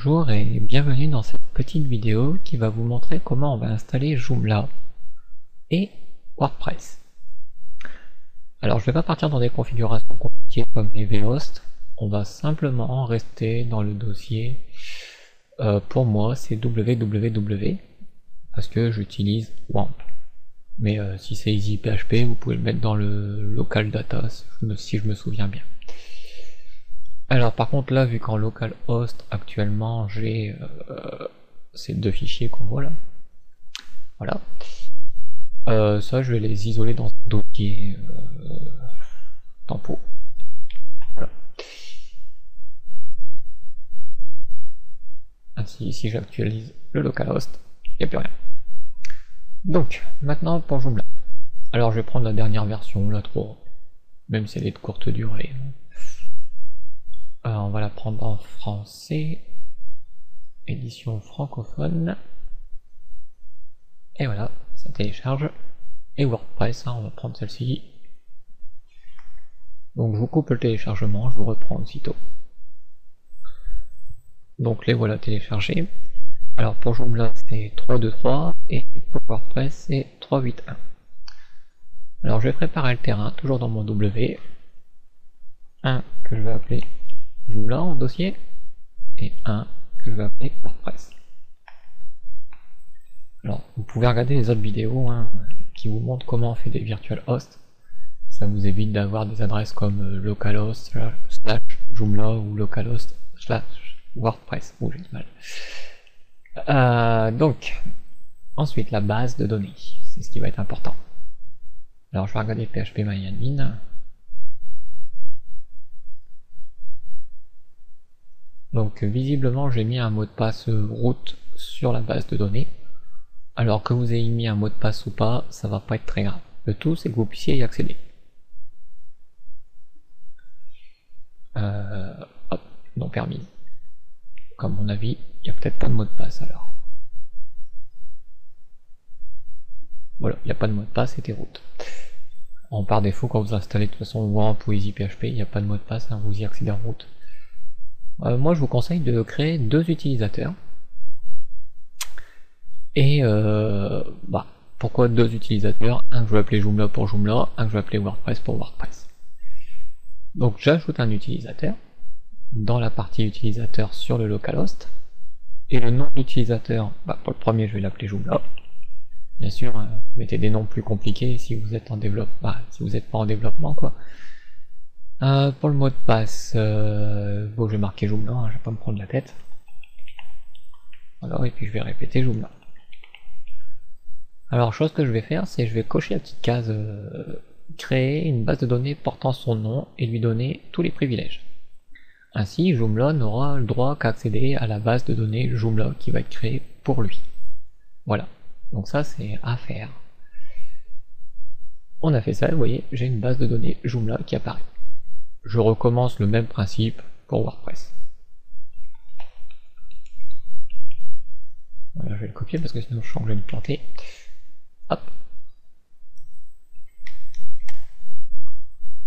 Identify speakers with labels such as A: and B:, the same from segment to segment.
A: Bonjour et bienvenue dans cette petite vidéo qui va vous montrer comment on va installer Joomla et WordPress. Alors je ne vais pas partir dans des configurations compliquées comme les vhost, on va simplement rester dans le dossier, pour moi c'est www parce que j'utilise WAMP. Mais si c'est EasyPHP vous pouvez le mettre dans le local data si je me souviens bien. Alors par contre là, vu qu'en localhost actuellement j'ai ces deux fichiers qu'on voit là, voilà, ça je vais les isoler dans un dossier tempo. Voilà. Ainsi, si j'actualise le localhost, il n'y a plus rien. Donc maintenant pour Joomla. Alors je vais prendre la dernière version, la 3, même si elle est de courte durée. On va la prendre en français, édition francophone, et voilà, ça télécharge. Et WordPress, on va prendre celle-ci. Donc je vous coupe le téléchargement, je vous reprends aussitôt. Donc les voilà téléchargés. Alors pour Joomla c'est 3.2.3 et pour WordPress c'est 3.8.1. Alors je vais préparer le terrain, toujours dans mon W. Un que je vais appeler Joomla en dossier, et un que je vais appeler WordPress. Alors vous pouvez regarder les autres vidéos qui vous montrent comment on fait des virtual hosts. Ça vous évite d'avoir des adresses comme localhost / Joomla ou localhost / WordPress. Oh, j'ai du mal. Donc, ensuite la base de données, c'est ce qui va être important. Alors je vais regarder phpMyAdmin. Donc visiblement j'ai mis un mot de passe root sur la base de données. Alors que vous ayez mis un mot de passe ou pas, ça va pas être très grave. Le tout c'est que vous puissiez y accéder. Hop, non permis. Comme mon avis, il n'y a peut-être pas de mot de passe alors. Voilà, il n'y a pas de mot de passe, c'était root. Par défaut, quand vous installez de toute façon WAMP ou EasyPHP, il n'y a pas de mot de passe, vous y accédez en root. Moi je vous conseille de créer deux utilisateurs. Et pourquoi deux utilisateurs? Un que je vais appeler Joomla pour Joomla, un que je vais appeler WordPress pour WordPress. Donc j'ajoute un utilisateur dans la partie utilisateur sur le localhost, et le nom d'utilisateur, pour le premier je vais l'appeler Joomla. Bien sûr, vous mettez des noms plus compliqués si vous êtes en développement, si vous n'êtes pas en développement quoi. Pour le mot de passe, bon je vais marquer Joomla, je vais pas me prendre la tête. Voilà, et puis je vais répéter Joomla. Alors chose que je vais faire, c'est je vais cocher la petite case créer une base de données portant son nom et lui donner tous les privilèges. Ainsi Joomla n'aura le droit qu'à accéder à la base de données Joomla qui va être créée pour lui. Voilà, donc ça c'est à faire. On a fait ça, vous voyez, j'ai une base de données Joomla qui apparaît. Je recommence le même principe pour WordPress. Voilà, je vais le copier parce que sinon je sens que je vais me planter. Hop.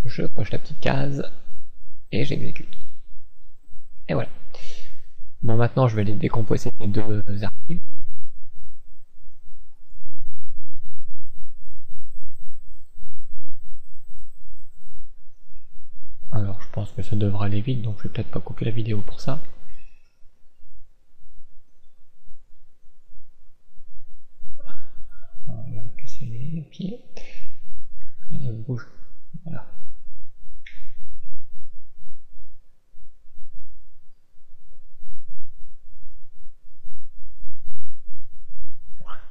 A: Je coche la petite case et j'exécute. Et voilà. Bon, maintenant je vais les décomposer les deux archives. Alors je pense que ça devrait aller vite, donc je vais peut-être pas couper la vidéo pour ça. On va casser les pieds. Allez, bouge. Voilà.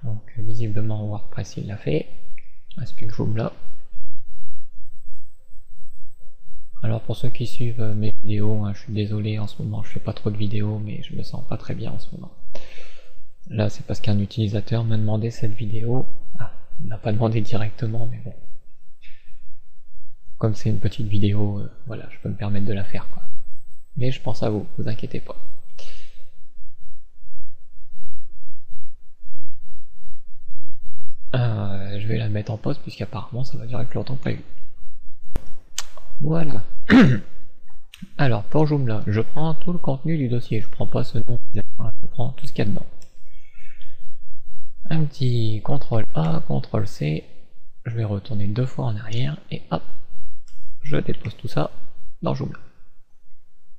A: Donc visiblement WordPress il l'a fait. Il reste plus que Joomla. Alors pour ceux qui suivent mes vidéos, je suis désolé en ce moment, je fais pas trop de vidéos, mais je me sens pas très bien en ce moment. Là c'est parce qu'un utilisateur m'a demandé cette vidéo. Il n'a pas demandé directement, mais bon. Comme c'est une petite vidéo, voilà, je peux me permettre de la faire quoi. Mais je pense à vous, vous inquiétez pas. Je vais la mettre en pause puisqu'apparemment ça va durer plus longtemps que prévu. Voilà. Alors pour Joomla, je prends tout le contenu du dossier, je prends pas ce nom, je prends tout ce qu'il y a dedans. Un petit CTRL A, CTRL C, je vais retourner 2 fois en arrière et hop, je dépose tout ça dans Joomla.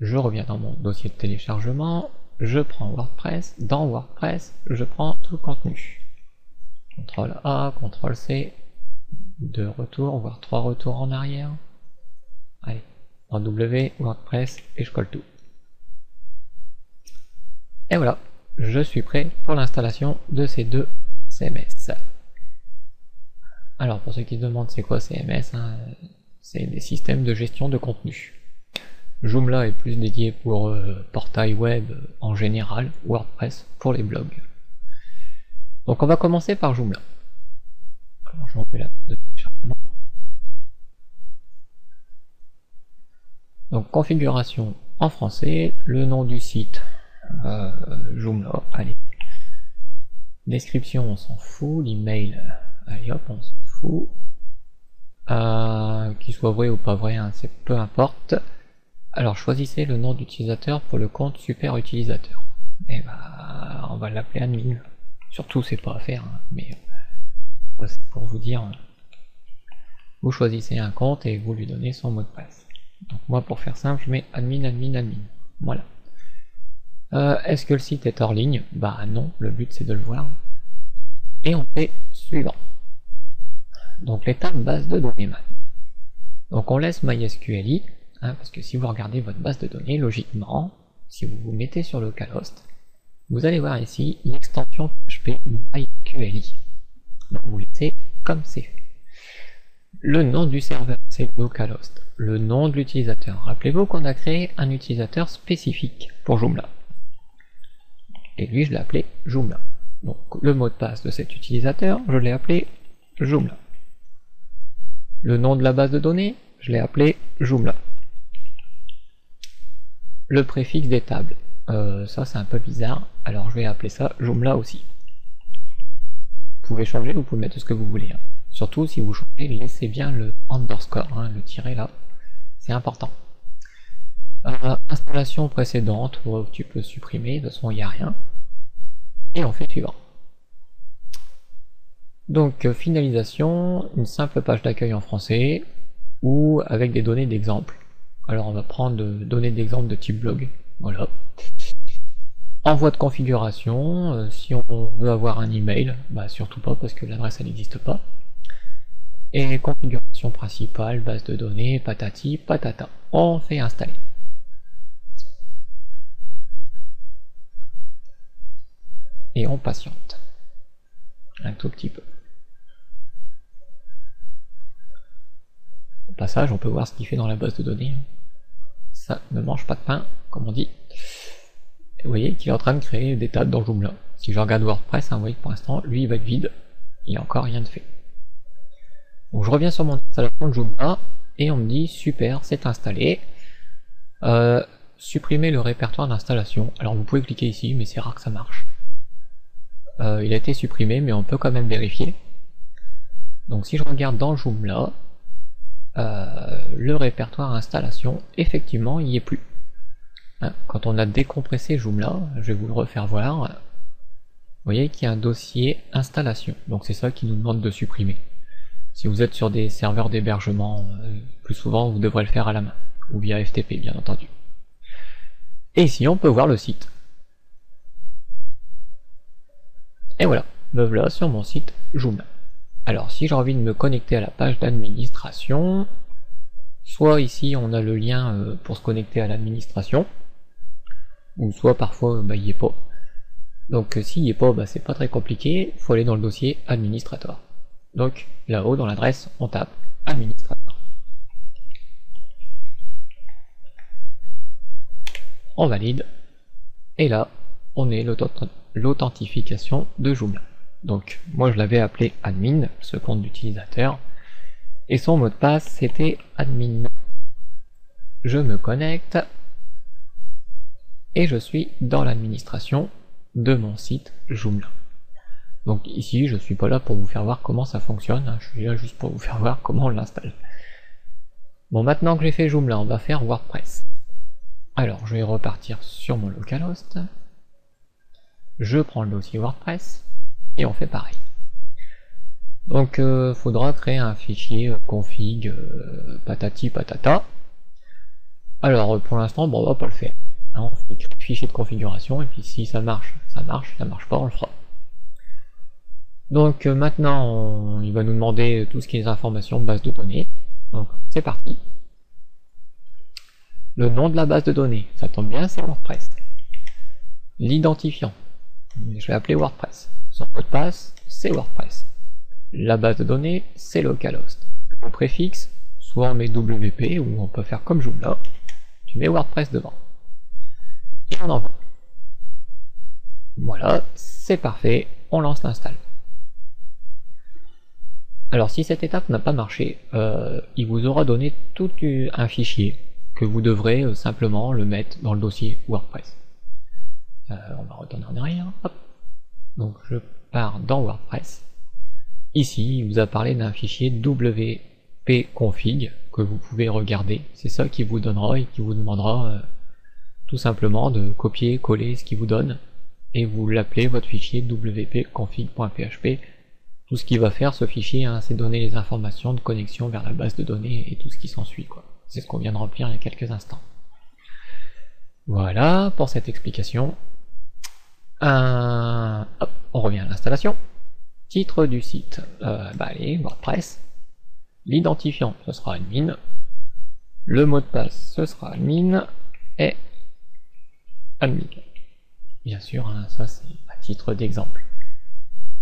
A: Je reviens dans mon dossier de téléchargement, je prends WordPress, dans WordPress, je prends tout le contenu. CTRL A, CTRL C, 2 retours, voire 3 retours en arrière. Allez, en W, WordPress, et je colle tout. Et voilà, je suis prêt pour l'installation de ces deux CMS. Alors pour ceux qui se demandent c'est quoi CMS, hein, c'est des systèmes de gestion de contenu. Joomla est plus dédié pour portail web en général, WordPress pour les blogs. Donc on va commencer par Joomla. Alors je remets la de téléchargement. Donc configuration en français, le nom du site Joomla, allez. Description on s'en fout, l'email, allez hop on s'en fout. Qu'il soit vrai ou pas vrai, hein, c'est peu importe. Alors choisissez le nom d'utilisateur pour le compte super utilisateur. Et bah on va l'appeler admin. Surtout c'est pas à faire, hein, mais c'est pour vous dire. Vous choisissez un compte et vous lui donnez son mot de passe. Donc moi pour faire simple je mets admin admin admin. Voilà. Est-ce que le site est hors ligne? Bah non, le but c'est de le voir. Et on fait suivant. Donc l'étape base de données. Donc on laisse MySQLi, hein, parce que si vous regardez votre base de données, logiquement, si vous vous mettez sur localhost, vous allez voir ici l'extension PHP MySQLi. Donc vous laissez comme c'est fait. Le nom du serveur c'est localhost. Le nom de l'utilisateur. Rappelez-vous qu'on a créé un utilisateur spécifique pour Joomla. Et lui je l'ai appelé Joomla. Donc le mot de passe de cet utilisateur, je l'ai appelé Joomla. Le nom de la base de données, je l'ai appelé Joomla. Le préfixe des tables, ça c'est un peu bizarre, alors je vais appeler ça Joomla aussi. Vous pouvez changer, vous pouvez mettre ce que vous voulez. Hein. Surtout si vous changez, laissez bien le underscore, hein, le tiret là, c'est important. Installation précédente, tu peux supprimer, de toute façon il n'y a rien. Et on fait suivant. Donc finalisation, une simple page d'accueil en français, ou avec des données d'exemple. Alors on va prendre données d'exemple de type blog, voilà. Envoi de configuration, si on veut avoir un email, bah surtout pas parce que l'adresse elle n'existe pas. Et configuration principale, base de données, patati, patata. On fait installer. Et on patiente. Un tout petit peu. Au passage, on peut voir ce qu'il fait dans la base de données. Ça ne mange pas de pain, comme on dit. Et vous voyez qu'il est en train de créer des tables dans Joomla. Si je regarde WordPress, hein, vous voyez que pour l'instant, lui il va être vide. Il n'y a encore rien de fait. Donc je reviens sur mon installation de Joomla et on me dit super, c'est installé. Supprimer le répertoire d'installation. Alors vous pouvez cliquer ici, mais c'est rare que ça marche. Il a été supprimé, mais on peut quand même vérifier. Donc si je regarde dans Joomla, le répertoire installation, effectivement, il n'y est plus. Hein, quand on a décompressé Joomla, je vais vous le refaire voir, vous voyez qu'il y a un dossier installation, donc c'est ça qui nous demande de supprimer. Si vous êtes sur des serveurs d'hébergement, plus souvent vous devrez le faire à la main, ou via FTP bien entendu. Et ici on peut voir le site. Et voilà, me voilà sur mon site Joomla. Alors si j'ai envie de me connecter à la page d'administration, soit ici on a le lien pour se connecter à l'administration, ou soit parfois il n'y est pas. Donc s'il n'y est pas, c'est pas très compliqué, il faut aller dans le dossier administrateur. Donc là-haut dans l'adresse, on tape administrateur. On valide, et là on est l'authentification de Joomla. Donc moi je l'avais appelé admin, ce compte d'utilisateur, et son mot de passe c'était admin. Je me connecte, et je suis dans l'administration de mon site Joomla. Donc ici je suis pas là pour vous faire voir comment ça fonctionne, hein, je suis là juste pour vous faire voir comment on l'installe. Bon, maintenant que j'ai fait Joomla, on va faire WordPress. Alors je vais repartir sur mon localhost, je prends le dossier WordPress et on fait pareil. Donc faudra créer un fichier config patati patata. Alors pour l'instant bon, on va pas le faire. Hein, on fait créer fichier de configuration et puis si ça marche, ça marche pas, on le fera. Donc maintenant il va nous demander tout ce qui est informations de base de données. Donc c'est parti. Le nom de la base de données, ça tombe bien, c'est WordPress. L'identifiant, je vais appeler WordPress. Son mot de passe, c'est WordPress. La base de données, c'est localhost. Le préfixe, soit on met WP ou on peut faire comme Joomla, tu mets WordPress devant. Et on envoie. Voilà, c'est parfait, on lance l'install. Alors si cette étape n'a pas marché, il vous aura donné tout un fichier que vous devrez simplement le mettre dans le dossier WordPress. On va retourner en arrière, hop. Donc je pars dans WordPress. Ici, il vous a parlé d'un fichier wp-config que vous pouvez regarder. C'est ça qui vous donnera et qui vous demandera tout simplement de copier-coller ce qu'il vous donne et vous l'appelez votre fichier wp-config.php. Tout ce qu'il va faire ce fichier, hein, c'est donner les informations de connexion vers la base de données et tout ce qui s'ensuit, quoi. C'est ce qu'on vient de remplir il y a quelques instants. Voilà pour cette explication. Hop, on revient à l'installation. Titre du site, allez, WordPress. L'identifiant, ce sera admin. Le mot de passe, ce sera admin. Et admin. Bien sûr, hein, ça c'est à titre d'exemple.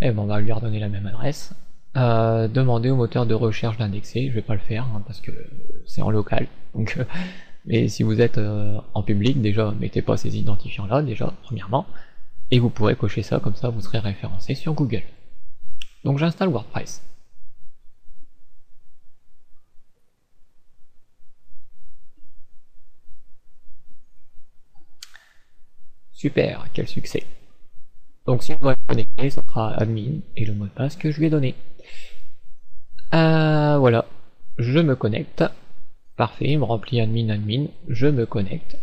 A: Et bon, on va lui redonner la même adresse. Demander au moteur de recherche d'indexer, je vais pas le faire hein, parce que c'est en local. Donc, mais si vous êtes en public, déjà mettez pas ces identifiants là, déjà, premièrement, et vous pourrez cocher ça, comme ça vous serez référencé sur Google. Donc j'installe WordPress. Super, quel succès. Donc si vous voulez connecter, ce sera admin et le mot de passe que je lui ai donné. Voilà, je me connecte. Parfait, il me remplit admin, je me connecte.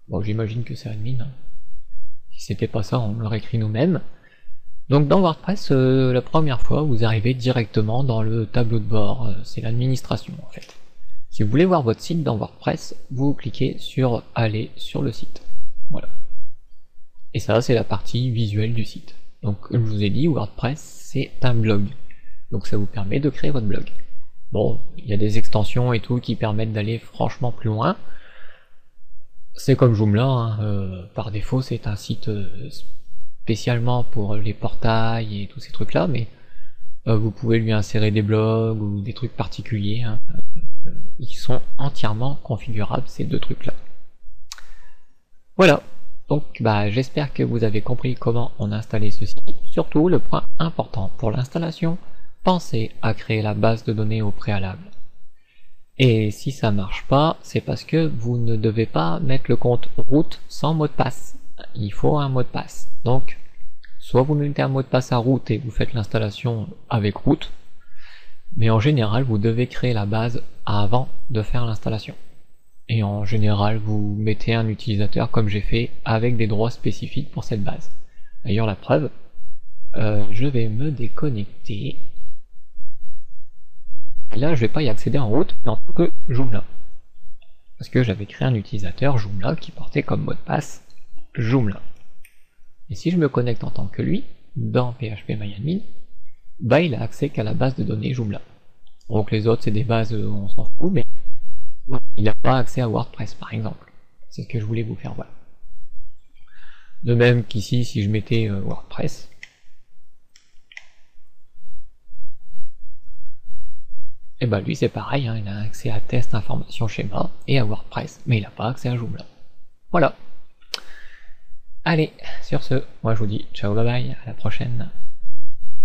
A: Bon, j'imagine que c'est admin. Hein. Si c'était pas ça, on l'aurait écrit nous-mêmes. Donc dans WordPress, la première fois, vous arrivez directement dans le tableau de bord. C'est l'administration en fait. Si vous voulez voir votre site dans WordPress, vous cliquez sur aller sur le site. Voilà. Et ça, c'est la partie visuelle du site. Donc, comme je vous ai dit, WordPress, c'est un blog. Donc ça vous permet de créer votre blog. Bon, il y a des extensions et tout qui permettent d'aller franchement plus loin. C'est comme Joomla, hein, par défaut, c'est un site spécialement pour les portails et tous ces trucs-là, mais vous pouvez lui insérer des blogs ou des trucs particuliers. Hein, qui sont entièrement configurables, ces deux trucs-là. Voilà. Donc j'espère que vous avez compris comment on installait ceci. Surtout le point important pour l'installation, pensez à créer la base de données au préalable. Et si ça marche pas, c'est parce que vous ne devez pas mettre le compte root sans mot de passe. Il faut un mot de passe. Donc soit vous mettez un mot de passe à root et vous faites l'installation avec root, mais en général vous devez créer la base avant de faire l'installation. Et en général, vous mettez un utilisateur comme j'ai fait, avec des droits spécifiques pour cette base. D'ailleurs, la preuve, je vais me déconnecter. Et là, je vais pas y accéder en route, mais en tant que Joomla. Parce que j'avais créé un utilisateur Joomla qui portait comme mot de passe Joomla. Et si je me connecte en tant que lui, dans phpMyAdmin, il a accès qu'à la base de données Joomla. Donc les autres, c'est des bases, on s'en fout, mais il n'a pas accès à WordPress par exemple. C'est ce que je voulais vous faire voir. De même qu'ici, si je mettais WordPress, et lui c'est pareil, hein, il a accès à test, information, schéma et à WordPress, mais il n'a pas accès à Joomla. Voilà. Allez, sur ce, moi je vous dis ciao, bye bye, à la prochaine.